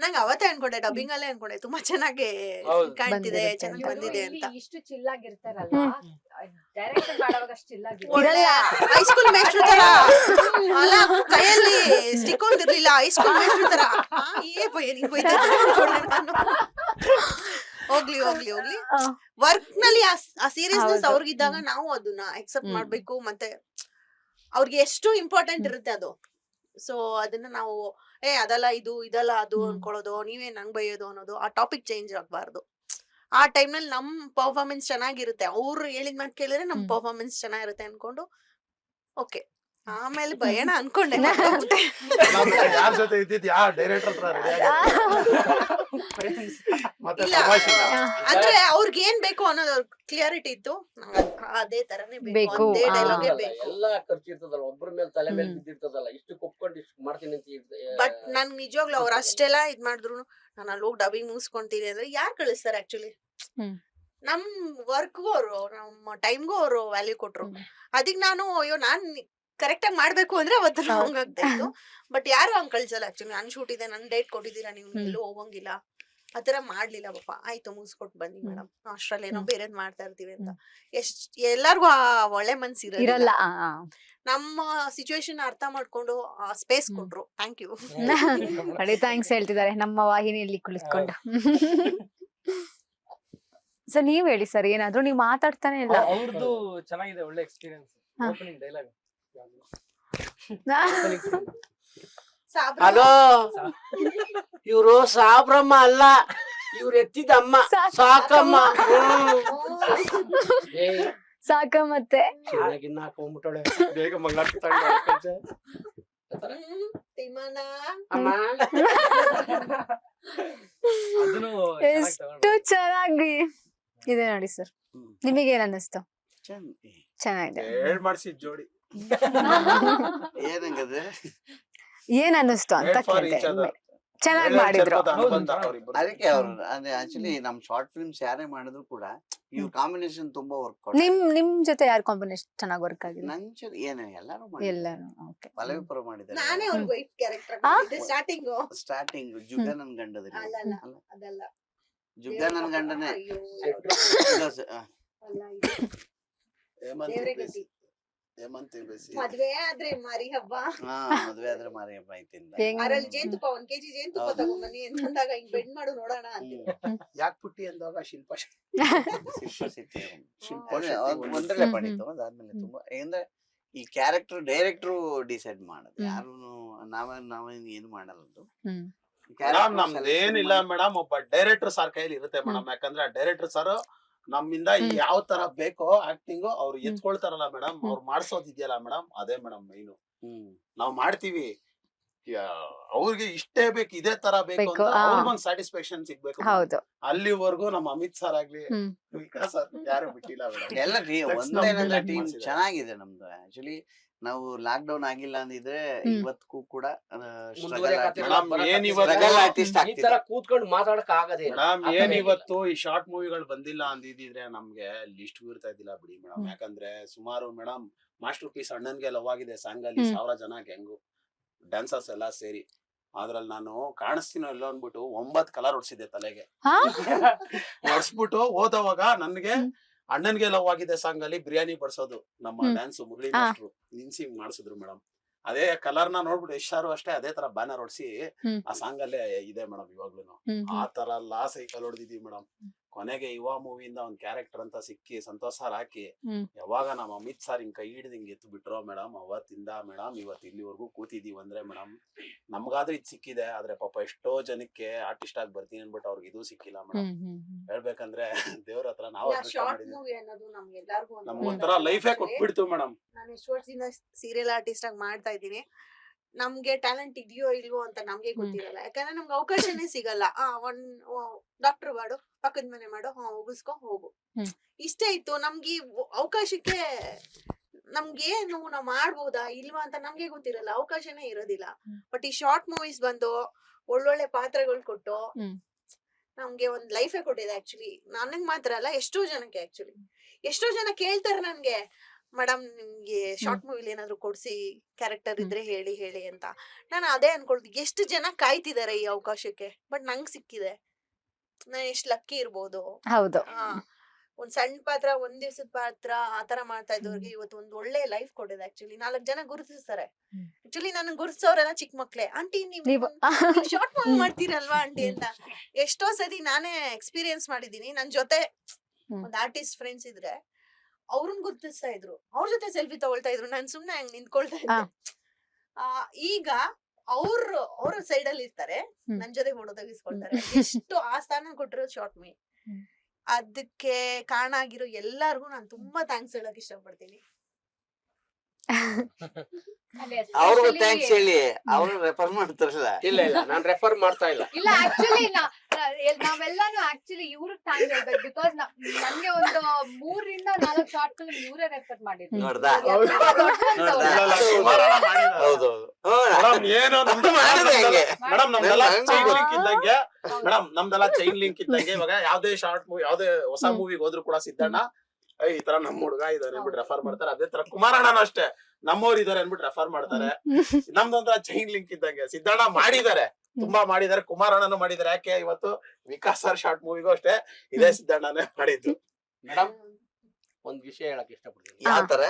ನಂಗೆ ಅವತ್ತೇ ಅನ್ಕೊಂಡೆ, ಡಬ್ಬಿಂಗ್ ಅಲ್ಲೇ ಅನ್ಕೊಂಡೆ ತುಂಬಾ ಚೆನ್ನಾಗಿ ಕಾಣ್ತಿದೆ, ಬಂದಿರುತ್ತೆ ಚೆನ್ನಾಗಿ ಅಂತ. ಬಂದಿದೆ ಅಂತ. ಇಷ್ಟು ಚಿಲ್ಲಾಗಿರ್ತಾರಲ್ಲ, ಡೈರೆಕ್ಷನ್ ಮಾಡುವಾಗ ಚಿಲ್ಲಾಗಿರ್ತಾರೆ. ಒಳ್ಳೆ ಹೈಸ್ಕೂಲ್ ಮೇಸ್ಟ್ರು ತರ ಅಲ್ಲ, ಕೈಯಲ್ಲಿ ಸ್ಟಿಕ್ ಹೊಂದಿರ್ಲಿಲ್ಲ, ಹೈಸ್ಕೂಲ್ ಮೇಸ್ಟ್ರು ತರ. ಏ ಭಯ ನಿಂಗೆ ಹೋಯ್ತಾ ನಾನು. ಹೋಗ್ಲಿ ಹೋಗ್ಲಿ ಹೋಗ್ಲಿ. ವರ್ಕ್ ನಲ್ಲಿ ಆ ಸೀರಿಯಸ್ನೆಸ್ ಅವ್ರಿಗಿದ್ದಾಗ ನಾವು ಅದನ್ನ ಅಕ್ಸೆಪ್ಟ್ ಮಾಡ್ಬೇಕು. ಮತ್ತೆ ಅವ್ರಿಗೆ ಎಷ್ಟು ಇಂಪಾರ್ಟೆಂಟ್ ಇರುತ್ತೆ ಅದು. ಸೊ ಅದನ್ನ ನಾವು ಅದಲ್ಲ ಇದು ಇದಲ್ಲ ಅದು ಅನ್ಕೊಳ್ಳೋದು, ನೀವೇ ನಂಗ್ ಬೈಯೋದು ಅನ್ನೋದು, ಆ ಟಾಪಿಕ್ ಚೇಂಜ್ ಆಗ್ಬಾರ್ದು. ಆ ಟೈಮ್ ನಲ್ಲಿ ನಮ್ ಪರ್ಫಾರ್ಮೆನ್ಸ್ ಚೆನ್ನಾಗಿರುತ್ತೆ, ಅವ್ರು ಹೇಳಿದ ಮಾತು ಕೇಳಿದ್ರೆ ನಮ್ ಪರ್ಫಾರ್ಮೆನ್ಸ್ ಚೆನ್ನಾಗಿರುತ್ತೆ ಅನ್ಕೊಂಡು ಓಕೆ ಆಮೇಲೆ ಭಯಣ ಅನ್ಕೊಂಡೆ. ಯಾರ ಜೊತೆ ಇದ್ದಿದ್ ಯಾವ ಡೈರೆಕ್ಟರ್ ಹತ್ರ ಮತ್ತೆ ಅಂದ್ರೆ ಅವ್ರಿಗೆ ಏನ್ ಬೇಕು ಅನ್ನೋದು ಕ್ಲಿಯರಿಟಿ ಇತ್ತು. ಅದೇ ತರನೇ ಬೇಕು, ಅದೇ ಡೈಲಾಗೆ ಬೇಕು. ಎಲ್ಲಾ ಖರ್ಚು ಇರ್ತದಲ್ಲ, ಒಬ್ಬರ ಮೇಲೆ ತಲೆ ಮೇಲೆ ಬಿದ್ದಿರ್ತದಲ್ಲ, ಇಷ್ಟು ಕೊಪ್ಕೊಂಡು ಇಷ್ಟು ಮಾಡ್ತೀನಿ ಅಂತ. ಬಟ್ ನನ್ ನಿಜವಾಗ್ಲೂ ಅವ್ರು ಅಷ್ಟೆಲ್ಲ ಇದ್ ಮಾಡಿದ್ರು ನಾನು ಅಲ್ಲಿ ಹೋಗಿ ಡಬ್ಬಿಂಗ್ ಮುಗಿಸ್ಕೊಂತೀನಿ ಅಂದ್ರೆ ಯಾರು ಕಳಿಸ್ತಾರೆ ಆಕ್ಚುಲಿ? ನಮ್ ವರ್ಕ್ಗೂ ಅವರು ನಮ್ಮ ಟೈಮ್ಗೂ ಅವರು ವ್ಯಾಲ್ಯೂ ಕೊಟ್ರು. ಅದಕ್ಕೆ ನಾನು ಅಯ್ಯೋ ನಾನ್ ಕರೆಕ್ಟ್ ಆಗಿ ಮಾಡ್ಬೇಕು ಅಂದ್ರೆ ಅವತ್ತು ರಾಂಗ್ ಆಗ್ತಾ ಇತ್ತು. ಬಟ್ ಯಾರು ಹಂಗ್ ಕಳ್ಸಲ್ಲ ಆಕ್ಚುಲಿ. ನನ್ ಶೂಟ್ ಇದೆ, ನನ್ ಡೇಟ್ ಕೊಟ್ಟಿದ್ದೀರಾ, ನೀವು ಎಲ್ಲೂ ಹೋಗಂಗಿಲ್ಲ, ಆತರ ಮಾಡ್ಲಿಲ್ಲ. ಪಾಪ ಆಯ್ತು ಮುಗಿಸ್ಕೊಟ್ ಬನ್ನಿ ಮೇಡಮ್, ಅಷ್ಟ್ರಲ್ಲಿ ಏನೋ ಬೇರೆದ್ ಮಾಡ್ತಾ ಇರ್ತೀವಿ ಅಂತ. ಎಲ್ಲಾರ್ಗು ಆ ಒಳ್ಳೆ ಮನ್ಸ್ ಇರಲ್ಲ. ನಮ್ಮ ಸಿಚುವೇಶನ್ ಅರ್ಥ ಮಾಡ್ಕೊಂಡು ಸ್ಪೇಸ್ ಕೊಟ್ರು. Thank you. ಒಳ್ಳೆ ಥ್ಯಾಂಕ್ಸ್ ಹೇಳ್ತಿದ್ದಾರೆ ನಮ್ಮ ವಾಹಿನಿಯಲ್ಲಿ ಕುಳಿತುಕೊಂಡು. ಸೊ ನೀವ್ ಹೇಳಿ ಸರ್, ಏನಾದ್ರು ನೀವು ಮಾತಾಡ್ತಾನೆ ಇಲ್ಲ. ಅವ್ರದ್ದು ಚೆನ್ನಾಗಿದೆ, ಒಳ್ಳೆ ಎಕ್ಸ್ಪೀರಿಯನ್ಸ್. ಓಪನಿಂಗ್ ಡೈಲಾಗ್ ಹಲೋ, ಇವ್ರು ಸಾಬ್ರಮ್ಮ ಅಲ್ಲ, ಇವ್ರು ಎತ್ತಿದಮ್ಮ ಸಾಕಮ್ಮ. ಸಾಕ ಮತ್ತೆ ಚೆನ್ನಾಗಿ ಹಾಕೊಂಡ್ಬಿಟ್ಟಳೆ, ಬೇಗ ಮಂಗಳಾರತಿ ಅಮ್ಮ. ಎಷ್ಟು ಚೆನ್ನಾಗಿ ಇದೆ ನೋಡಿ ಸರ್. ನಿಮಗೇನ್ ಅನ್ನಿಸ್ತು? ಚೆನ್ನಾಗಿದೆ. ಮಾಡ್ಸಿದ್ ಜೋಡಿ ಏನಂಗದೆ ಏನ್ ಅನ್ನಿಸ್ತು ಅಂತ ಕೇಳಿದೆ. ಚೆನ್ನಾಗಿ ಮಾಡಿದ್ರು. ಅದಕ್ಕೆ ಅವ್ರು ಅಂದ್ರೆ ಆಕ್ಚುಲಿ ನಮ್ ಶಾರ್ಟ್ ಫಿಲ್ಮ್ಸ್ ಯಾರೇ ಮಾಡಿದ್ರು ಕೂಡ ಇವ್ರ ಕಾಂಬಿನೇಷನ್ ತುಂಬಾ ವರ್ಕ್. ನಿಮ್ ಜೊತೆ ಯಾರು ಕಾಂಬಿನೇಷನ್ ಚೆನ್ನಾಗಿ ವರ್ಕ್ ಆಗಿದೆ? ನನ್ ಜೊತೆ ಏನು ಎಲ್ಲಾರು ಎಲ್ಲಾರು ಓಕೆ. ಪಲ್ಲವಿಪುರ ಮಾಡಿದ್ದಾರೆ. ನಾನೇ ಅವ್ರ ವೈಫ್ ಕ್ಯಾರೆಕ್ಟರ್ ಸ್ಟಾರ್ಟಿಂಗ್ ಜುಗ್ಗ ನನ್ ಗಂಡದಲ್ಲಿ. ಅದಲ್ಲ ಜುಗ್ಗ ನನ್ ಗಂಡನೇ. ಮದ್ವೆ ಆದ್ರೆ ಮಾರಿ ಹಬ್ಬ. ಮದ್ವೆ ಆದ್ರೆ ಮಾರಿ ಹಬ್ಬ ಐತಿಂದ ಅದ್ರಲ್ಲಿ ಜೇನುತುಪ್ಪ 1 kg ಜೇನುತುಪ್ಪ ತಗೊಂಬನ್ನಿ ಅಂತಂದಾಗ ಹಿಂಗ್ ಬೆಂಡ್ ಮಾಡು ನೋಡೋಣ ಅಂತ. ಯಾಕೆ ಪುಟ್ಟಿ ಅಂದಾಗ ಶಿಲ್ಪ ಒಂದ್ರಲ್ಲೇ ಪಡಿತು. ಅದಾದ್ಮೇಲೆ ತುಂಬಾ ಅಂದ್ರೆ ಈ ಕ್ಯಾರೆಕ್ಟರ್ ಡೈರೆಕ್ಟ್ರು ಡಿಸೈಡ್ ಮಾಡೋದು, ಯಾರು ನಾವೇನ್ ಏನು ಮಾಡಲ್ಲ. ಮೇಡಮ್ ನಮ್ದೇನಿಲ್ಲ ಮೇಡಮ್, ಒಬ್ಬ ಡೈರೆಕ್ಟರ್ ಸರ್ ಕೈಲಿ ಇರುತ್ತೆ ಮೇಡಮ್. ಯಾಕಂದ್ರೆ ಆ ಡೈರೆಕ್ಟರ್ ಸರ್ ನಮ್ಮಿಂದ ಯಾವ ತರ ಬೇಕೋ ಆಕ್ಟಿಂಗ್ ಅವ್ರು ಎತ್ಕೊಳ್ತಾರಲ್ಲ ಮೇಡಮ್, ಅವ್ರು ಮಾಡ್ಸೋದಿದ್ಯಲ್ಲ ಮೇಡಮ್, ಅದೇ ಮೇಡಮ್ ಮೈನು. ನಾವ್ ಮಾಡ್ತೀವಿ, ಅವ್ರಿಗೆ ಇಷ್ಟೇ ಬೇಕು, ಇದೇ ತರ ಬೇಕು ಅಂತ ಅವ್ರಿಗೊಂದ್ ಸ್ಯಾಟಿಸ್ಫ್ಯಾಕ್ಷನ್ ಸಿಗ್ಬೇಕು. ಅಲ್ಲಿವರೆಗೂ ನಮ್ಮ ಅಮಿತ್ ಸರ್ ಆಗ್ಲಿ ವಿಕಾಸ್ ಸರ್ ಯಾರು ಬಿಟ್ಟಿಲ್ಲ ಮೇಡಮ್. ಎಲ್ಲ ಒಂದೇನಂದ್ರೆ ಟೀಮ್ ಚೆನ್ನಾಗಿದೆ ನಮ್ದು. ಆಕ್ಚುಲಿ ನಾವು ಲಾಕ್ ಡೌನ್ ಆಗಿಲ್ಲ ಅಂದಿದ್ರೆ ಇವತ್ತಿಗೂ ಕೂಡ ಕೂತ್ಕೊಂಡು ಮಾತಾಡಕ್ ಆಗದೆ ಮೇಡಮ್. ಏನ್ ಇವತ್ತು ಈ ಶಾರ್ಟ್ ಮೂವಿಗಳು ಬಂದಿಲ್ಲ ಅಂದಿದ್ರೆ ನಮ್ಗೆ ಲಿಸ್ಟ್ ಇರ್ತಾ ಇದ್ದಿಲ್ಲ ಬಿಡಿ ಮೇಡಮ್. ಯಾಕಂದ್ರೆ ಸುಮಾರು ಮೇಡಮ್ ಮಾಸ್ಟರ್ ಪೀಸ್ ಅಣ್ಣನ್ಗೆ ಲವ್ ಆಗಿದೆ ಸಾಂಗ್ ಅಲ್ಲಿ 1000 ಜನ ಗ್ಯಾಂಗು ಡ್ಯಾನ್ಸರ್ಸ್ ಎಲ್ಲಾ ಸೇರಿ. ಅದ್ರಲ್ಲಿ ನಾನು ಕಾಣಿಸ್ತೀನೋ ಎಲ್ಲೋ ಅನ್ಬಿಟ್ಟು 9 ಕಲರ್ ಹೊಡ್ಸಿದ್ದೆ ತಲೆಗೆ. ಹೊಡ್ಸ್ಬಿಟ್ಟು ಹೋದವಾಗ ನನ್ಗೆ ಅಣ್ಣನ್ಗೆ ಲವ್ ಆಗಿದೆ ಸಾಂಗ್ ಅಲ್ಲಿ ಬಿರಿಯಾನಿ ಬಡ್ಸೋದು ನಮ್ಮ ಡ್ಯಾನ್ಸ್ ಮುರಳಿ ಮಾಸ್ಟ್ರು ನಿನ್ಸಿ ಮಾಡಿಸಿದ್ರು ಮೇಡಮ್. ಅದೇ ಕಲರ್ ನ ನೋಡ್ಬಿಟ್ಟು ಯಶಾರು ಅಷ್ಟೇ ಅದೇ ತರ ಬ್ಯಾನರ್ ಹೊಡ್ಸಿ ಆ ಸಾಂಗ್ ಅಲ್ಲೇ ಇದೆ ಮೇಡಮ್. ಇವಾಗ್ಲೂ ಆ ತರ ಎಲ್ಲಾ ಸೈಕಲ್ ಹೊಡೆದಿದೀವಿ ಮೇಡಮ್. ಕೊನೆಗೆ ಯುವ ಮೂವಿಯಿಂದ ಒಂದ್ ಕ್ಯಾರೆಕ್ಟರ್ ಅಂತ ಸಿಕ್ಕಿ ಸಂತೋಷ ಸರ್ ಹಾಕಿ ಯಾವಾಗ ನಮ್ಮ ಅಮಿತ್ ಸರ್ ಹಿಂಗ್ ಕೈ ಹಿಡಿದು ಹಿಂಗ್ ಎತ್ತು ಬಿಟ್ರೋ ಮೇಡಮ್, ಅವತ್ತಿಂದ ಮೇಡಮ್ ಇವತ್ತು ಇಲ್ಲಿವರೆಗೂ ಕೂತಿದೀವಿ ಅಂದ್ರೆ ಮೇಡಮ್ ನಮ್ಗಾದ್ರೂ ಇದ್ ಸಿಕ್ಕಿದೆ. ಆದ್ರೆ ಪಾಪ ಎಷ್ಟೋ ಜನಕ್ಕೆ ಆರ್ಟಿಸ್ಟ್ ಆಗಿ ಬರ್ತೀನಿ ಅನ್ಬಿಟ್ಟು ಅವ್ರಿಗೆ ಇದು ಸಿಕ್ಕಿಲ್ಲ ಮೇಡಮ್. ಹೇಳ್ಬೇಕಂದ್ರೆ ದೇವ್ರ ಹತ್ರ ನಾವು ನಮ್ಗೊಂಥರ ಲೈಫೇ ಕೊಟ್ಬಿಡ್ತು ಮೇಡಮ್. ನಾನು ಎಷ್ಟು ವರ್ಷದಿಂದ ಸೀರಿಯಲ್ ಆರ್ಟಿಸ್ಟ್ ಆಗಿ ಮಾಡ್ತಾ ಇದ್ದೀನಿ. ನಮ್ಗೆ ಟ್ಯಾಲೆಂಟ್ ಇದೆಯೋ ಇಲ್ವೋ ಅಂತ ನಮ್ಗೆ ಗೊತ್ತಿರಲ್ಲ. ಯಾಕಂದ್ರೆ ನಮ್ಗೆ ಅವಕಾಶನೇ ಸಿಗಲ್ಲ. ಒಂದ್ ಡಾಕ್ಟರ್ ಮಾಡು, ಪಕ್ಕದ ಮನೆ ಮಾಡು, ಉಗಿಸ್ಕೊ ಹೋಗು, ಇಷ್ಟೇ ಇತ್ತು ನಮ್ಗೆ. ಅವಕಾಶಕ್ಕೆ ನಮ್ಗೇನು ನಾವ್ ಮಾಡ್ಬೋದಾ ಇಲ್ವಾ ಅಂತ ನಮ್ಗೆ ಗೊತ್ತಿರಲ್ಲ, ಅವಕಾಶನೇ ಇರೋದಿಲ್ಲ. ಬಟ್ ಈ ಶಾರ್ಟ್ ಮೂವೀಸ್ ಬಂದು ಒಳ್ಳೊಳ್ಳೆ ಪಾತ್ರಗಳು ಕೊಟ್ಟು ನಮ್ಗೆ ಒಂದ್ ಲೈಫೇ ಕೊಟ್ಟಿದೆ ಆಕ್ಚುಲಿ. ನನಗ್ ಮಾತ್ರ ಅಲ್ಲ, ಎಷ್ಟೋ ಜನಕ್ಕೆ ಆಕ್ಚುಲಿ. ಎಷ್ಟೋ ಜನ ಕೇಳ್ತಾರೆ ನನ್ಗೆ, ಮೇಡಮ್ ನಿಮ್ಗೆ ಶಾರ್ಟ್ ಮೂವಿಲಿ ಏನಾದ್ರು ಕೊಡ್ಸಿ ಕ್ಯಾರೆಕ್ಟರ್ ಇದ್ರೆ ಹೇಳಿ ಹೇಳಿ ಅಂತ. ನಾನು ಅದೇ ಅನ್ಕೊಳ್ತೀನಿ, ಎಷ್ಟು ಜನ ಕಾಯ್ತಿದಾರೆ ಈ ಅವಕಾಶಕ್ಕೆ, ಬಟ್ ನಂಗ್ ಸಿಕ್ಕಿದೆ. ನಾನು ಎಷ್ಟು ಲಕ್ಕಿ ಇರ್ಬೋದು. ಹೌದು. ಒಂದ್ ಸಣ್ಣ ಪಾತ್ರ, ಒಂದ್ ದಿವ್ಸದ ಪಾತ್ರ ಆತರ ಮಾಡ್ತಾ ಇದ್ದವ್ರಿಗೆ ಇವತ್ತು ಒಂದ್ ಒಳ್ಳೆ ಲೈಫ್ ಕೊಟ್ಟಿದೆ. ಆಕ್ಚುಲಿ 4 ಜನ ಗುರುತಿಸ್ತಾರೆ. ಆಕ್ಚುಲಿ ನನ್ ಗುರುತಿಸೋರೆಲ್ಲ ಚಿಕ್ಕ ಮಕ್ಳೆ. ಆಂಟಿ ನೀವು ಶಾರ್ಟ್ ಮೂವಿ ಮಾಡ್ತೀರಲ್ವಾ ಆಂಟಿ ಅಂತ. ಎಷ್ಟೋ ಸತಿ ನಾನೇ ಎಕ್ಸ್ಪೀರಿಯನ್ಸ್ ಮಾಡಿದೀನಿ. ನನ್ ಜೊತೆ ಒಂದ್ ಆರ್ಟಿಸ್ಟ್ ಫ್ರೆಂಡ್ಸ್ ಇದ್ರೆ ಅವ್ರನ್ನ ಗುರುತಿಸ್ತಾ ಇದ್ರು, ಅವ್ರ ಜೊತೆ ಸೆಲ್ಫಿ ತಗೊಳ್ತಾ ಇದ್ರು, ನಾನ್ ಸುಮ್ನೆ ಹಂಗ್ ನಿಂತ್ಕೊಳ್ತಾ ಇದ್ದೆ. ಈಗ ಅವ್ರ ಸೈಡ್ ಅಲ್ಲಿ ಇರ್ತಾರೆ, ನನ್ ಜೊತೆ ಫೋಟೋ ತೆಗಿಸ್ಕೊಳ್ತಾರೆ. ಎಷ್ಟು ಆ ಸ್ಥಾನ ಕೊಟ್ಟಿರೋದು ಶಾರ್ಟ್ ಮೂವಿ. ಅದಕ್ಕೆ ಕಾರಣ ಆಗಿರೋ ಎಲ್ಲಾರ್ಗು ನಾನು ತುಂಬಾ ಥ್ಯಾಂಕ್ಸ್ ಹೇಳಕ್ ಇಷ್ಟಪಡ್ತೀನಿ. ಅವ್ರಿಗೂ ಥ್ಯಾಂಕ್ಸ್ ಹೇಳಿ, ಅವ್ರು ರೆಫರ್ ಮಾಡ್ತಾರಲ್ಲ. ಇಲ್ಲ ನಾನ್ ರೆಫರ್ ಮಾಡ್ತಾ ಇಲ್ಲ. ಇಲ್ಲ ಆಕ್ಚುಲಿ ನಾವೆಲ್ಲಾನು ಆಕ್ಚುಲಿ ಇವ್ರಿಗೆ ಥ್ಯಾಂಕ್ಸ್ ಹೇಳ್ಬೇಕು. ಬಿಕಾಸ್ ನನ್ಗೆ ಒಂದು 3 ರಿಂದ 4 ಶಾರ್ಟ್ ಫಿಲ್ಮ್ ಇವರೇ ರೆಫರ್ ಮಾಡಿದ್ರು. ನೋಡ್ದಾ? ಹೌದು ಮೇಡಮ್, ನಮ್ದೆಲ್ಲ ಚೈನ್ ಲಿಂಕ್ ಇದ್ದಂಗೆ ಮೇಡಮ್, ನಮ್ದೆಲ್ಲ ಚೈನ್ ಲಿಂಕ್ ಇದ್ದಂಗೆ. ಇವಾಗ ಯಾವ್ದೇ ಶಾರ್ಟ್ ಮೂವಿ, ಯಾವ್ದೇ ಹೊಸ ಮೂವಿಗೆ ಹೋದ್ರು ಕೂಡ ಸಿದ್ದಣ್ಣ ಈ ತರ ನಮ್ಮ ಹುಡುಗ ಇದಾರೆ ಅನ್ಬಿಟ್ಟು ರೆಫರ್ ಮಾಡ್ತಾರೆ. ಅದೇ ತರ ಕುಮಾರಣ್ಣನ ಅಷ್ಟೇ, ನಮ್ಮವ್ರು ಇದಾರೆ ಅನ್ಬಿಟ್ಟು ರೆಫರ್ ಮಾಡ್ತಾರೆ. ನಮ್ದೊಂಥರ ಚೈನ್ ಲಿಂಕ್ ಇದ್ದಂಗೆ. ಸಿದ್ದಣ್ಣ ಮಾಡಿದ್ದಾರೆ, ತುಂಬಾ ಮಾಡಿದ್ದಾರೆ, ಕುಮಾರಣ್ಣನು ಮಾಡಿದ್ದಾರೆ. ಯಾಕೆ ಇವತ್ತು ವಿಕಾಸ್ ಸರ್ ಶಾರ್ಟ್ ಮೂವಿಗೂ ಅಷ್ಟೇ ಇದೇ ಸಿದ್ದಣ್ಣನೇ ಮಾಡಿದ್ದು. ಮೇಡಮ್ ಒಂದ್ ವಿಷಯ ಹೇಳಕ್ ಇಷ್ಟಪಡ್ತೀನಿ. ಯಾವ ತರ?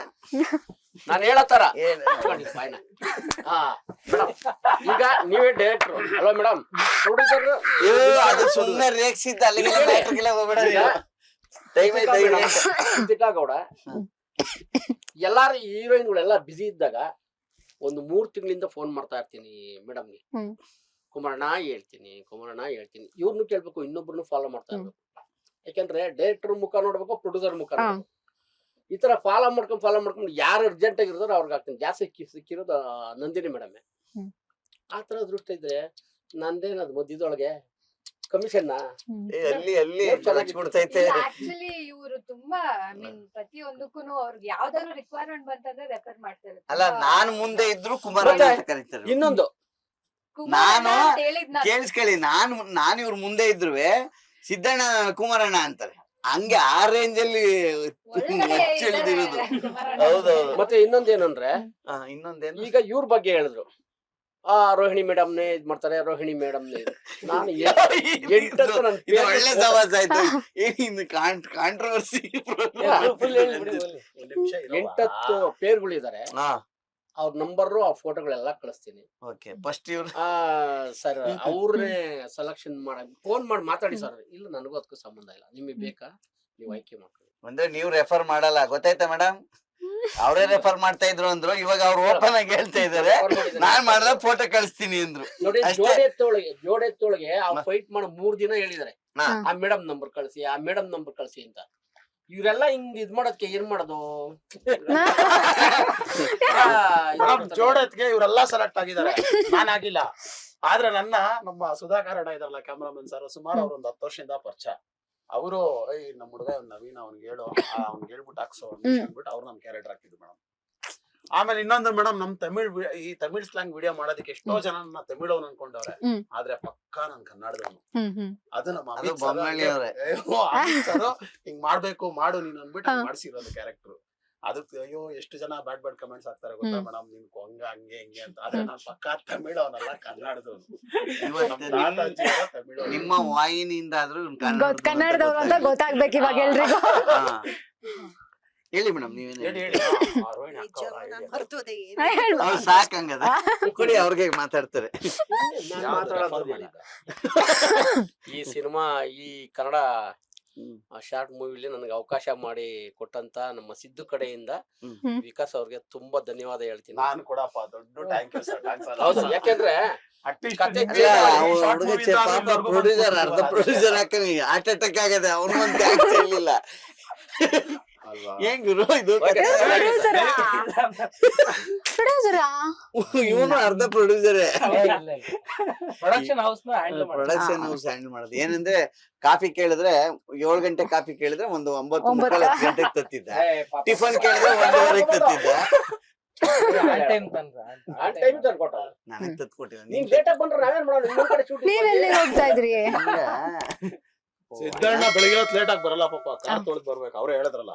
ನಾನ್ ಹೇಳತ್ತಾರ ಏನ್? ಬಾಯ್ನ. ಮೇಡಮ್ ಈಗ ನೀವೇ ಡೈರೆಕ್ಟರ್ ಅಲ್ವಾ ಮೇಡಮ್? ಪ್ರೊಡ್ಯೂಸರ್ ಅದು ಸುಮ್ನೆ ರೇಗ್ಸಿದ್ದ, ಅಲ್ಲಿಗೆಲ್ಲ ಹೋಗ್ಬೇಡ. ಗೌಡ ಎಲ್ಲಾರು ಹೀರೋಯಿನ್ಗಳೆಲ್ಲ ಬಿಸಿ ಇದ್ದಾಗ ಒಂದು 3 ತಿಂಗಳಿಂದ ಫೋನ್ ಮಾಡ್ತಾ ಇರ್ತೀನಿ ಮೇಡಮ್ಗೆ. ಕುಮಾರಣ್ಣ ಹೇಳ್ತೀನಿ. ಇವ್ರನ್ನು ಕೇಳ್ಬೇಕು, ಇನ್ನೊಬ್ರನ್ನು ಫಾಲೋ ಮಾಡ್ತಾ ಇರ್ಬೇಕು. ಯಾಕಂದ್ರೆ ಡೈರೆಕ್ಟರ್ ಮುಖ ನೋಡ್ಬೇಕು, ಪ್ರೊಡ್ಯೂಸರ್ ಮುಖ ನೋಡ್ಬೇಕು. ಈ ತರ ಫಾಲೋ ಮಾಡ್ಕೊಂಡು ಯಾರು ಅರ್ಜೆಂಟ್ ಆಗಿರೋದಾರ ಅವ್ರಿಗೆ ಆಗ್ತೀನಿ. ಜಾಸ್ತಿ ಸಿಕ್ಕಿರೋದು ನಂದಿನಿ ಮೇಡಮ್. ಆ ತರ ದೃಷ್ಟಿ ಇದ್ರೆ ನಂದೇನದು ಮಧ್ಯದೊಳಗೆ ಕಮಿಷನ್ ಅಲ್ಲಿ ಕೊಡ್ತೈತೆ. ಆಕ್ಚುಲಿ ಇವರು ತುಂಬಾ ಪ್ರತಿಯೊಂದಕ್ಕೂ ಅವ್ರಿಗೆ ಯಾವ್ದಾದ್ರು ರಿಕ್ವೈರ್ಮೆಂಟ್ ಬಂತಂದ್ರೆ ರೆಫರ್ ಮಾಡ್ತಾರೆ. ಅಲ್ಲ, ನಾನು ಮುಂದೆ ಇದ್ರು ಕುಮಾರಣ್ಣ ಅಂತ ಕರೀತಾರೆ. ಇನ್ನೊಂದು ನಾನು ಕೇಳಿಸ್ಕೊಳ್ಳಿ, ನಾನು ಇವ್ರ ಮುಂದೆ ಇದ್ರು ಸಿದ್ದಣ್ಣ ಕುಮಾರಣ್ಣ ಅಂತಾರೆ. ಹಂಗೆ ಆ ರೇಂಜ್ ಅಲ್ಲಿ ಇರೋದು. ಹೌದೌದು. ಮತ್ತೆ ಇನ್ನೊಂದೇನಂದ್ರೆ ಇನ್ನೊಂದೇನು, ಈಗ ಇವ್ರ ಬಗ್ಗೆ ಹೇಳಿದ್ರು, ರೋಹಿಣಿ ಮೇಡಮ್ನೇ ಇದ್ ಮಾಡ್ತಾರೆ, ರೋಹಿಣಿ ಮೇಡಮ್ನೇ. ನಾನು ಒಳ್ಳೆ ಸವಾಸ ಆಯ್ತು. ಏನಿನ್ನು ಕಾಂಟ್ರವರ್ಸಿ 8 ಪೇರ್ಗಳಿದ್ದಾರೆ. ಅವ್ರ ನಂಬರ್ ಆ ಫೋಟೋಗಳೆಲ್ಲ ಕಳಿಸ್ತೀನಿ. ಫಸ್ಟ್ ಇವ್ರು ಸರ್ ಅವ್ರನ್ನೇ ಸೆಲೆಕ್ಷನ್ ಮಾಡಕ್ ಫೋನ್ ಮಾಡಿ ಮಾತಾಡಿ ಸರ್. ಇಲ್ಲ ನನಗೂ ಅದಕ್ಕೂ ಸಂಬಂಧ ಇಲ್ಲ, ನಿಮಗೆ ಬೇಕಾ ನೀವು ಆಯ್ಕೆ ಮಾಡ್ಕೊಳ್ಳಿ. ಅಂದ್ರೆ ನೀವು ರೆಫರ್ ಮಾಡಲ್ಲ, ಗೊತ್ತಾಯ್ತಾ ಮೇಡಮ್? ಅವರೇ ರೆಫರ್ ಮಾಡ್ತಾ ಇದ್ರು ಅಂದ್ರು, ಇವಾಗ ಅವ್ರು ಓಪನ್ ಆಗಿ ಹೇಳ್ತಾ ಇದಾರೆ ನಾನ್ ಮಾಡಿದ್ರೆ ಫೋಟೋ ಕಳಿಸ್ತೀನಿ ಅಂದ್ರು. ನೋಡಿ, ಜೋಡೆತ್ತೊಳಗೆ ಫೈಟ್ ಮಾಡಿ 3 ದಿನ ಹೇಳಿದಾರೆ, ಆ ಮೇಡಮ್ ನಂಬರ್ ಕಳಿಸಿ ಅಂತ. ಇವ್ರೆಲ್ಲ ಹಿಂಗ್ ಇದ್ ಮಾಡೋದಕ್ಕೆ ಏನ್ ಮಾಡೋದು? ಜೋಡೆತ್ಗೆ ಇವರೆಲ್ಲ ಸೆಲೆಕ್ಟ್ ಆಗಿದ್ದಾರೆ, ನಾನಾಗಿಲ್ಲ. ಆದ್ರೆ ನಮ್ಮ ಸುಧಾಕರ್ ಅಣ್ಣ ಇದಾರಲ್ಲ ಕ್ಯಾಮ್ರಾಮನ್ ಸರ್, ಸುಮಾರು ಅವ್ರ 10 ವರ್ಷದಿಂದ ಪರಿಚಯ. ಅವರು ನಮ್ ಹುಡುಗ ನವೀನ್ ಅವ್ನಿಗೆ ಹೇಳು, ಅವ್ನಿಗೆ ಹೇಳ್ಬಿಟ್ಟು ಹಾಕ್ಸೋ ಅಂದ್ಬಿಟ್ಟು ಅವ್ರು ನಮ್ ಕ್ಯಾರೆಕ್ಟರ್ ಹಾಕಿದ್ರು ಮೇಡಮ್. ಆಮೇಲೆ ಇನ್ನೊಂದು ಮೇಡಮ್, ನಮ್ ತಮಿಳ್ ಸ್ಲಾಂಗ್ ವಿಡಿಯೋ ಮಾಡೋದಕ್ಕೆ ಎಷ್ಟೋ ಜನ ನನ್ನ ತಮಿಳ್ ಅವ್ನು ಅನ್ಕೊಂಡವ್ರೆ, ಆದ್ರೆ ಪಕ್ಕಾ ನನ್ ಕನ್ನಡದವನು. ಅದು ನಮ್ಮ ಅಮಿತ್ ಸರ್ ಹಿಂಗ್ ಮಾಡ್ಬೇಕು ಮಾಡು ನೀನ್ ಅನ್ಬಿಟ್ಟು ಮಾಡ್ಸಿರೋದು ಕ್ಯಾರೆಕ್ಟರ್. ಅದಕ್ಕೆ ಅಯ್ಯೋ ಎಷ್ಟು ಜನ ಬ್ಯಾಡ್ ಕಮೆಂಟ್ಸ್ ಹಾಕ್ತಾರೆ ಗೊತ್ತಾ ಮೇಡಮ್, ನಿನ್ಕು ಹಂಗೆ ಹಿಂಗೆ ಅಂತ. ಆದ್ರೆ ನಾನ್ ಪಕ್ಕಾ ತಮಿಳ್ ಅವನಲ್ಲ, ಕನ್ನಡದವನು. ನಿಮ್ಮ ವಾಹಿನಿಯಿಂದ ಆದ್ರೂ ಕನ್ನಡದವ್ರು ಅಂತ ಗೊತ್ತಾಗ್ಬೇಕು ಇವಾಗ ಎಲ್ರಿಗೂ. ಹೇಳಿ ಮೇಡಮ್, ನೀವೇನು ಹೇಳಿ. ಅವ್ರು ಸಾಕಂಗದ ಕೊಡಿ, ಅವ್ರಿಗೆ ಮಾತಾಡ್ತಾರೆ. ಈ ಸಿನಿಮಾ, ಈ ಕನ್ನಡ ಶಾರ್ಟ್ ಮೂವಿಲಿ ನನಗೆ ಅವಕಾಶ ಮಾಡಿ ಕೊಟ್ಟಂತ ನಮ್ಮ ಸಿದ್ದು ಕಡೆಯಿಂದ ವಿಕಾಸ್ ಅವ್ರಿಗೆ ತುಂಬಾ ಧನ್ಯವಾದ ಹೇಳ್ತೀನಿ. ನಾನು ಕೂಡಪ್ಪ ದೊಡ್ಡ ಥ್ಯಾಂಕ್ ಯು ಸರ್. ಹೌದು, ಯಾಕೆಂದ್ರೆ ಪ್ರೊಡ್ಯೂಸರ್ ಅರ್ಧ ಪ್ರೊಡ್ಯೂಸರ್ ಹಾಕಿ ಹಾರ್ಟ್ ಅಟ್ಯಾಕ್ ಆಗದೆ, ಅವನು ಥ್ಯಾಂಕ್ಸ್ ಹೇಳಿಲ್ಲ. ಏನ್ ಗುರು ಇದು? ಇವನು ಅರ್ಧ ಪ್ರೊಡ್ಯೂಸರೇ. ಪ್ರೊಡಕ್ಷನ್ ಹೌಸ್ ಹ್ಯಾಂಡಲ್ ಮಾಡೋದು. ಏನಂದ್ರೆ ಕಾಫಿ ಕೇಳಿದ್ರೆ 7 ಗಂಟೆ ಕಾಫಿ ಕೇಳಿದ್ರೆ ಒಂದು 9:30 ಗಂಟೆಗೆ ತತ್ತಿದ್ದ. ಟಿಫನ್ ಕೇಳಿದ್ರೆ 1:30 ತತ್ತಿದ್ದ. ನನಗ್ ತತ್ಕೊಟ್ಟಿದ್ದ. ನೀವೆಲ್ಲಿ ಹೋಗ್ತಾ ಇದ್ರಿ? ಸಿದ್ದಣ್ಣ ಬೆಳಿಗ್ಗೆ ಲೇಟ್ ಆಗಿ ಬರಲ್ಲ ಪಾಪ, ಕಾರ್ ತೊಳೆದ್ ಬರ್ಬೇಕು. ಅವ್ರೇ ಹೇಳಿದ್ರಲ್ಲ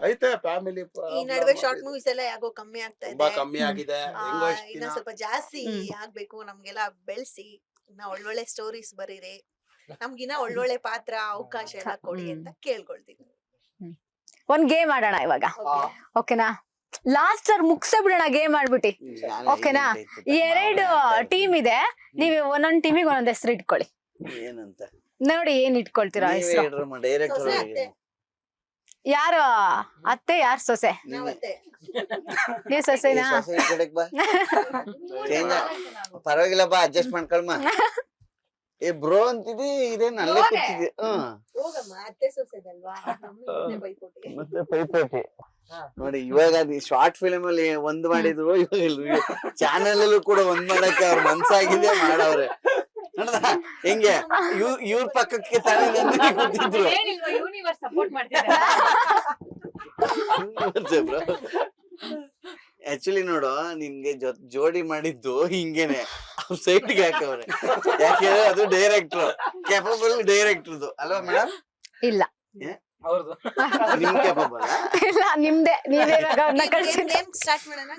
ಐತೆ ಫ್ಯಾಮಿಲಿ ಈ ನಡುವೆ ಶಾರ್ಟ್ ಮೂವೀಸ್ ಎಲ್ಲ ಯಾಕೋ ಕಮ್ಮಿ ಆಗ್ತಾ ತುಂಬಾ ಇದೆ. ಕಮ್ಮಿ ಆಗಿದೆ. ಹೆಂಗೋ ಇಷ್ಟ್ ಇನ್ನ ದಿನ ಸ್ವಲ್ಪ ಜಾಸ್ತಿ ಆಗ್ಬೇಕು, ನಮ್ಗೆಲ್ಲ ಬೆಳ್ಸಿ ಇನ್ನ ಒಳ್ಳೊಳ್ಳೆ ಸ್ಟೋರೀಸ್ ಬರೀರಿ, ನಮ್ಗಿನ್ನ ಒಳ್ಳೊಳ್ಳೆ ಪಾತ್ರ ಅವಕಾಶ ಎಲ್ಲ ಕೊಡಿ ಅಂತ ಕೇಳ್ಕೊಳ್ತೀನಿ. ಒಂದ್ ಗೇಮ್ ಆಡೋಣ ಇವಾಗ, ಓಕೆನಾ? ಲಾಸ್ಟ್ ಸರ್ ಮುಗ್ಸೇ ಬಿಡೋಣ ಗೇಮ್ ಆಡ್ಬಿಟ್ಟಿ, ಓಕೆನಾ? 2 ಟೀಮ್ ಇದೆ, ನೀವು ಒಂದೊಂದ್ ಟೀಮಿಗೆ ಒಂದೊಂದ್ ಹೆಸರು ಇಟ್ಕೊಳ್ಳಿ. ಏನಂತ ನೋಡಿ ಏನ್ ಇಟ್ಕೊಳ್ತೀರಾ ಹೆಸರು? ಡೈರೆಕ್ಟರ್ ಸೊಸೆ ಅತ್ತೆ. ಯಾರು ಅತ್ತೆ ಯಾರು ಸೊಸೆ? ನಾವತ್ತೆ. ನೀವ್ ಸೊಸೆನಾ? ಕಡೆಗ್ ಬಾ, ಚೇಂಜ್ ಪರವಾಗಿಲ್ಲ ಬಾ, ಅಡ್ಜಸ್ಟ್ ಮಾಡ್ಕೊಳ್ಮ. ಏ ಬ್ರೋ ಅಂತಿದಿ, ಇದೇನ್ ಅಲ್ಲೇ ಕೂತಿದ್ದಿ? ಹೋಗಮ್ಮ, ಅತ್ತೆ ಸೊಸೆದಲ್ವಾ, ನಮ್ಗೆ ಬೈಕೊಟ್ಟಿ. ಮತ್ತೆ ಪೈಪೋಟಿ ನೋಡಿ. ಇವಾಗ ಅದು ಶಾರ್ಟ್ ಫಿಲ್ಮ್ ಅಲ್ಲಿ ಒಂದ್ ಮಾಡಿದ್ರು, ಇವಾಗ ಚಾನೆಲ್ ಅಲ್ಲೂ ಕೂಡ ಒಂದ್ ಮಾಡಕ್ಕೆ ಅವ್ರ ಮನ್ಸಾಗಿದೆ, ಮಾಡವ್ರೆ. ನೋಡ್ದ ಹೆಂಗೆ ಇವ್ರ ಪಕ್ಕಕ್ಕೆ ತಾನೇ ನಂದಿನಿ ಕೂತಿದ್ರು. ಯೂನಿವರ್ಸ್ ಸಪೋರ್ಟ್ ಮಾಡ್ತಿದ್ದಾರೆ. ಆಕ್ಚುಲಿ ನೋಡು, ನಿನ್ಗೆ ಜೋಡಿ ಮಾಡಿದ್ದು ಹಿಂಗೇನೆ, ಅವ್ರ ಸೈಡ್ಗೆ ಹಾಕವ್ರೆ. ಯಾಕೆಂದ್ರೆ ಅದು ಡೈರೆಕ್ಟರ್, ಕೆಪಬಲ್ ಡೈರೆಕ್ಟರ್ದು ಅಲ್ವಾ ಮೇಡಮ್? ಇಲ್ಲ ಅವ್ರದ್ದು ನಿಮ್ ಕೆಪಬಲ್ ಇಲ್ಲ, ನಿಮ್ದೆ. ನೀವೇ ಕಳ್ಸಿ. ನೇಮ್ ಸ್ಟಾರ್ಟ್ ಮಾಡೋಣ.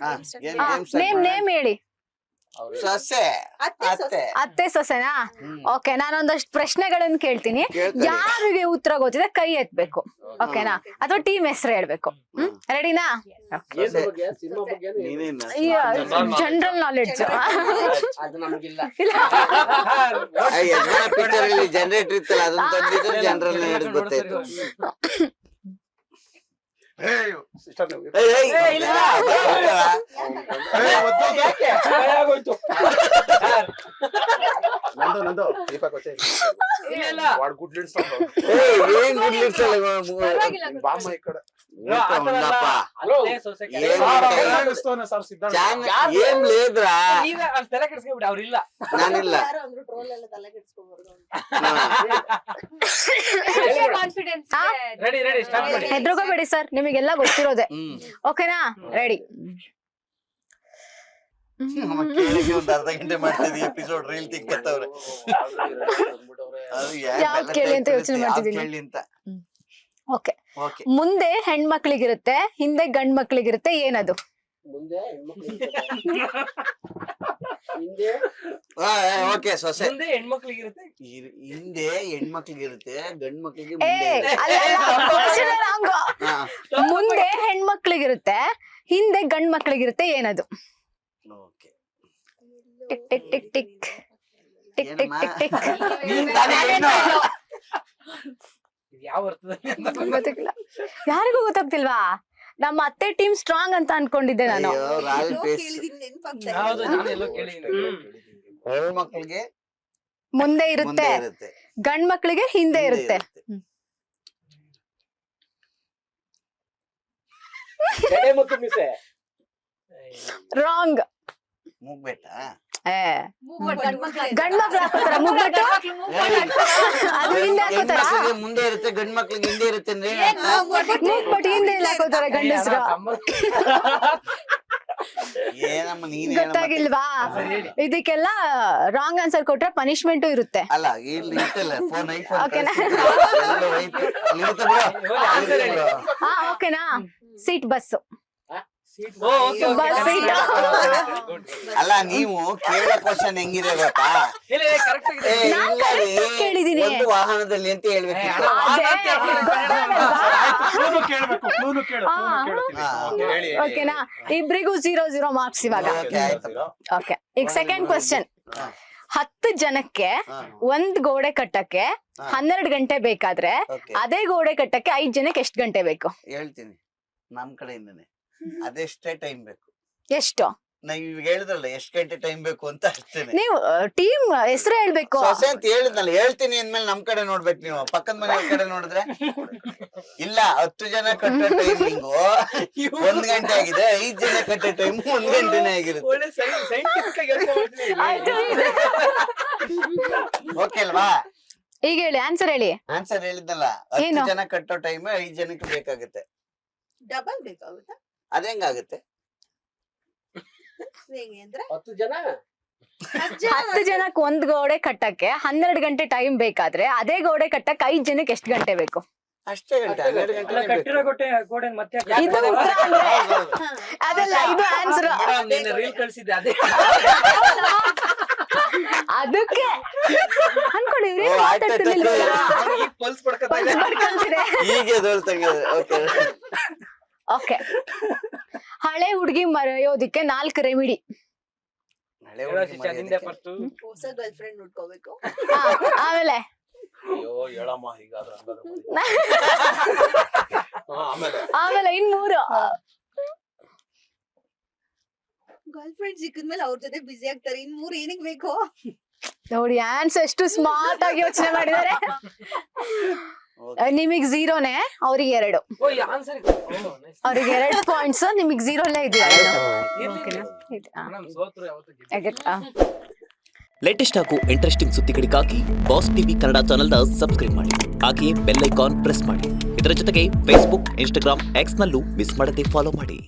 ಗೇಮ್ ಸ್ಟಾರ್ಟ್ ನೇಮ್ ಹೇಳಿ. ಸೊಸೆ ಅತ್ತೆ ಸೊಸೆ. ಅತ್ತೆ. ಅತ್ತೆ ಸೊಸೆನಾ? ಓಕೆ, ನಾನೊಂದಷ್ಟು ಪ್ರಶ್ನೆಗಳನ್ನ ಕೇಳ್ತೀನಿ. ಕೇಳ್ತಾರೆ. ಯಾರಿಗೆ ಉತ್ತರ ಗೊತ್ತಿದೆ ಕೈ ಎತ್ಬೇಕು, ಓಕೆನಾ? ಅಥವಾ ಟೀಮ್ ಹೆಸರು ಹೇಳ್ಬೇಕು. ರೆಡಿನಾ? ಏನ್ ಬಗ್ಗೆ ಸಿನಿಮಾ ಬಗ್ಗೆ ನೀನೇನ ಜನರಲ್ ನಾಲೆಡ್ಜ್. ಅದು ನಮಗಿಲ್ಲ. ಯಜಮಾನ ಪಿಕ್ಚರ್ ಅಲ್ಲಿ ಜನರೇಟರ್ ಇತ್ತಲ್ಲ, ಅದನ್ನ ತಂದಿದ್ರು ಜನರಲ್ ಹಿಡಿದು ಗೊತ್ತಾಯ್ತು. ನಂದು ದೀಪಕ್ వచ్చే వాడు గుడ్ లీడ్స్ ಏನ್ ಗುಡ್ಲಿಡ್ಸಲ್ಲ బామ్మ ఇక్కడ సార్ సిద్ధాంత ఏం లేదురా, ತಲೆ ಕೆಡಿಸ್ಕೊಂಡ್ಬಿಡಿ, ಅವ್ರಿಲ್ಲ. ನಾನಿಲ್ಲ. ಯಾರೋ ಅಂದ್ರು ಟ್ರೋಲ್ ಎಲ್ಲ ತಲೆ ಕೆಡ್ಸ್ಕೊಬಾರ್ದು ಅಂತ. ಕಾನ್ಫಿಡೆನ್ಸ್ ರೆಡಿ ಸ್ಟಾರ್ಟ್ ಮಾಡಿ. ಹೆದ್ರೋಗಬೇಡಿ ಸರ್, ನಿಮಗೆಲ್ಲ ಗೊತ್ತಿರೋದೆ, ಓಕೆನಾ? ರೆಡಿ? ಕೇಳಿಗೆ ಒಂದ್ ಅರ್ಧ ಗಂಟೆ ಮಾಡ್ತಿದ್ವಿ ಎಪಿಸೋಡ್, ರೀಲ್ ತಿಕ್ಕತ್ತವ್ರೆ. ಅದು ಯಾವ್ದ್ ಕೇಳಿ ಅಂತ ಯೋಚನೆ ಮಾಡ್ತಿದ್ದೀನಿ. ಕೇಳಿ ಅಂತ. ಓಕೆ, ಓಕೆ, ಮುಂದೆ ಹೆಣ್ಮಕ್ಳಿಗಿರುತ್ತೆ, ಹಿಂದೆ ಗಂಡ್ ಮಕ್ಳಿಗಿರುತ್ತೆ, ಏನದು? ಮುಂದೆ ಹೆಣ್ಮಕ್ಳು ಹಿಂದೆ ಓಕೆ. ಸೊಸೆ ಮುಂದೆ ಹೆಣ್ಮಕ್ಳಿಗಿರುತ್ತೆ, ಹಿಂದೆ ಹೆಣ್ಮಕ್ಳಿಗಿರುತ್ತೆ, ಗಂಡ್ ಮಕ್ಳಿಗೆ ಏ ಮುಂದೆ ಅಲ್ಲ, question wrong. ಹಾ, ಮುಂದೆ ಹೆಣ್ಮಕ್ಳಿಗಿರುತ್ತೆ, ಹಿಂದೆ ಗಂಡ್ ಮಕ್ಳಿಗಿರುತ್ತೆ, ಏನದು? Okay. Tick tick tick tick tick tick tick tick. ನೀನ್ ತಾನೇ ಹೆಣ್ಣು. ಯಾವ ಅರ್ಥದಲ್ಲಿ ಅಂತ ಗೊತ್ತಿಲ್ಲ, ಯಾರಿಗೂ ಗೊತ್ತಾಗ್ತಿಲ್ವಾ? ನಮ್ಮ ಅತ್ತೆ ಟೀಮ್ ಸ್ಟ್ರಾಂಗ್ ಅಂತ ಅನ್ಕೊಂಡಿದ್ದೆ ನಾನು. ಅಯ್ಯೋ, ರಾಯಲ್ ಎಲ್ಲೋ ಪೇಸ್. ಕೇಳಿದೀನಿ, ನೆನ್ಪಾಗ್ತಾ ಹೌದು, ಇಲ್ಲ. ನಾನೆಲ್ಲೋ ಕೇಳಿದ್ದೀನಿ. ಹೆಣ್ಮಕ್ಳಿಗೆ ಮುಂದೆ ಮುಂದೆ ಇರುತ್ತೆ, ಇರುತ್ತೆ, ಗಂಡ್ ಮಕ್ಳಿಗೆ ಹಿಂದೆ ಇರುತ್ತೆ. ಜಡೆ ಮತ್ತು ಮಿಸೆ. ರಾಂಗ್. ಮುಗ್ಬೇಟ. ಗಂಡ್ ಮಕ್ಳು ಹಾಕೋತಾರ ಮುಗ್ಬಿಟ್ಟು, ಅದು ಹಿಂದೆ ಹಾಕೋತಾರ. ಹೆಣ್ಮಕ್ಳಿಗೆ ಮುಂದೆ ಇರುತ್ತೆ, ಗಂಡ್ ಮಕ್ಳಿಗೆ ಹಿಂದೆ ಇರುತ್ತೆ ಅಂದ್ರೆ ಮುಗ್ಬಿಟ್ಟು ಹಿಂದೆ ಎಲ್ಲ ಹಾಕೋತಾರ ಗಂಡಸ್ರು. ಏನಮ್ಮ ನೀನ್ ಗೊತ್ತಾಗಿಲ್ವಾ? ಇದಕ್ಕೆಲ್ಲ ರಾಂಗ್ ಆನ್ಸರ್ ಕೊಟ್ರೆ ಪನಿಷ್ಮೆಂಟ್ ಇರುತ್ತೆ. ಅಲ್ಲ, ಇಲ್ಲಿ ಇತ್ತಲ್ಲ ಫೋನ್, ಐಫೋನ್ ಓಕೆನಾ? ಹಾ, ಓಕೆನಾ? Seat bus. Bus seat. ಅಲ್ಲ, ನೀವು ಕೇಳೋ ಕ್ವಶನ್ ಹೆಂಗಿದೆ ಗೊತ್ತಾ? ಏ, ಇಲ್ಲ ರೀ, ಕೇಳಿದೀನಿ. ಒಂದು ವಾಹನದಲ್ಲಿ ಅಂತ ಹೇಳ್ಬೇಕು. ಓಕೆನಾ? ಇಬ್ರಿಗೂ 0 ಮಾರ್ಕ್ಸ್ ಇವಾಗ. ಓಕೆ, ಆಯ್ತು. ಓಕೆ, ಈಗ ಸೆಕೆಂಡ್ ಕ್ವಶನ್. 10 ಜನಕ್ಕೆ ಒಂದ್ ಗೋಡೆ ಕಟ್ಟಕ್ಕೆ 12 ಗಂಟೆ ಬೇಕಾದ್ರೆ, ಓಕೆ, ಅದೇ ಗೋಡೆ ಕಟ್ಟಕ್ಕೆ 5 ಜನಕ್ಕೆ ಎಷ್ಟು ಗಂಟೆ ಬೇಕು? ಹೇಳ್ತೀನಿ ನಮ್ ಕಡೆಯಿಂದನೇ. ಅದೆಷ್ಟೇ ಟೈಮ್ ಬೇಕು. ಎಷ್ಟು? ನಾವ್ ಇವಾಗ ಹೇಳಿದ್ರಲ್ಲ ಎಷ್ಟ್ ಗಂಟೆ ಟೈಮ್ ಬೇಕು ಅಂತ, ಅಷ್ಟೇನೆ. ನೀವು ಟೀಮ್ ಹೆಸರು ಹೇಳ್ಬೇಕು. ಸೊಸೆ ಅಂತ ಹೇಳಿದ್ನಲ್ಲ, ಹೇಳ್ತೀನಿ ಅಂದ್ಮೇಲೆ ನಮ್ ಕಡೆ ನೋಡ್ಬೇಕು. ನೀವು ಪಕ್ಕದ ಮನೆ ಕಡೆ ನೋಡಿದ್ರೆ ಇಲ್ಲ, 10 ಜನ ಕಟ್ಟೋ ಟೈಮಿಂಗು 1 ಗಂಟೆ ಆಗಿದೆ, 5 ಜನ ಕಟ್ಟೋ ಟೈಮ್ 1 ಗಂಟೆನೇ ಆಗಿರುತ್ತೆ. ಒಳ್ಳೆ ಸೈಂಟಿಫಿಕ್ ಆಗಿ ಹೇಳ್ಕೊಂಡ್ಬಿಡ್ತೀನಿ. ಆಯ್ತು, ಓಕೆ ಅಲ್ವಾ? ಈಗ ಹೇಳಿ, ಆನ್ಸರ್ ಹೇಳಿ. ಆನ್ಸರ್ ಹೇಳಿದ್ನಲ್ಲ, 10 ಏನು? ಜನ ಕಟ್ಟೋ ಟೈಮ್ 5 ಜನಕ್ಕೆ ಬೇಕಾಗುತ್ತೆ. ಡಬಲ್ ಬೇಕಾಗುತ್ತಾ? ಅದೇಂಗಾಗುತ್ತೆ? ಹೇಗೆ ಅಂದ್ರೆ 10 ಜನ 10 ಜನಕ್ಕೆ ಒಂದ್ ಗೋಡೆ ಕಟ್ಟಕ್ಕೆ 12 ಗಂಟೆ ಟೈಮ್ ಬೇಕಾದ್ರೆ, ಅದೇ ಗೋಡೆ ಕಟ್ಟಕ್ಕೆ 5 ಜನಕ್ಕೆ ಎಷ್ಟು ಗಂಟೆ ಬೇಕು? ಅಷ್ಟೇ ಗಂಟೆ 12 ಅಲ್ಲ ಗಂಟೆ ಕಟ್ಟಿರೋ ಗೋಡೆ ಮತ್ತೆ ಇದು ಉತ್ತರ ಅಂದ್ರೆ ಅದಲ್ಲ, ಇದು ಆನ್ಸರ್. ರೀಲ್ ಕಳ್ಸಿದ್ದೆ ಅದೇ ಅದಕ್ಕೆ ಅನ್ಕೊಂಡು ಇವ್ರೇನು ಓ, ಆಯ್ತ್ ಆಯ್ತ್ ಮಾತಾಡ್ತಿರ್ಲಿಲ್ವಲ್ಲ? ಈಗ ಪಲ್ಸ್ ಪಡ್ಕೊತಾ ಪಲ್ಸ್ ಮಾಡ್ಕೊಂತಿದೆ. ಈಗ ಎದ್ದೇಳ್ತಂಗೆ ಓಕೆ ಓಕೆ, ಹಳೆ ಹುಡುಗಿ ಮರೆಯೋದಿಕ್ಕೆ 4 ರೆಮಿಡಿ. ನಿಂದೆ ಫಸ್ಟ್ ಹೊಸ ಗರ್ಲ್ ಫ್ರೆಂಡ್ ನೋಡ್ಕೋಬೇಕು. ಆಮೇಲೆ ಅಯ್ಯೋ ಹೇಳಮ್ಮ ಹೀಗಾದ್ರೆ ಆಮೇಲೆ ಆಮೇಲೆ ಇನ್ 3. ಗರ್ಲ್ ಫ್ರೆಂಡ್ ಸಿಕ್ಕಿದ್ಮೇಲೆ ಅವ್ರ ಜೊತೆ ಬಿಸಿ ಆಗ್ತಾರೆ. ಇನ್ 3 ಏನಿಗ್ ಬೇಕು? ನೋಡಿ ಆನ್ಸರ್ ಎಷ್ಟು ಸ್ಮಾರ್ಟ್ ಆಗಿ ಯೋಚನೆ ಮಾಡಿದ್ದಾರೆ. ನಿಮಗ್ 0ನೇ, ಅವ್ರಿಗೆ 2. ಓ ಈ ಆನ್ಸರ್ ಅವ್ರಿಗೆ 2 ಪಾಯಿಂಟ್ಸ್, ನಿಮಗ್ 0 ಇದೆಯಾ? ನಮ್ ಸೋತ್ರು ಯಾವತ್ತೂ ಲೇಟೆಸ್ಟ್ ಹಾಗೂ ಇಂಟ್ರೆಸ್ಟಿಂಗ್ ಸುದ್ದಿಗಳಿಗಾಗಿ ಬಾಸ್ ಟಿವಿ ಕನ್ನಡ ಚಾನೆಲ್ನ ಸಬ್ಸ್ಕ್ರೈಬ್ ಮಾಡಿ. ಹಾಗೆಯೇ ಬೆಲ್ ಐಕಾನ್ ಪ್ರೆಸ್ ಮಾಡಿ. ಇದರ ಜೊತೆಗೆ ಫೇಸ್ಬುಕ್, ಇನ್ಸ್ಟಾಗ್ರಾಮ್, ಎಕ್ಸ್ ನಲ್ಲೂ ಮಿಸ್ ಮಾಡದೆ ಫಾಲೋ ಮಾಡಿ.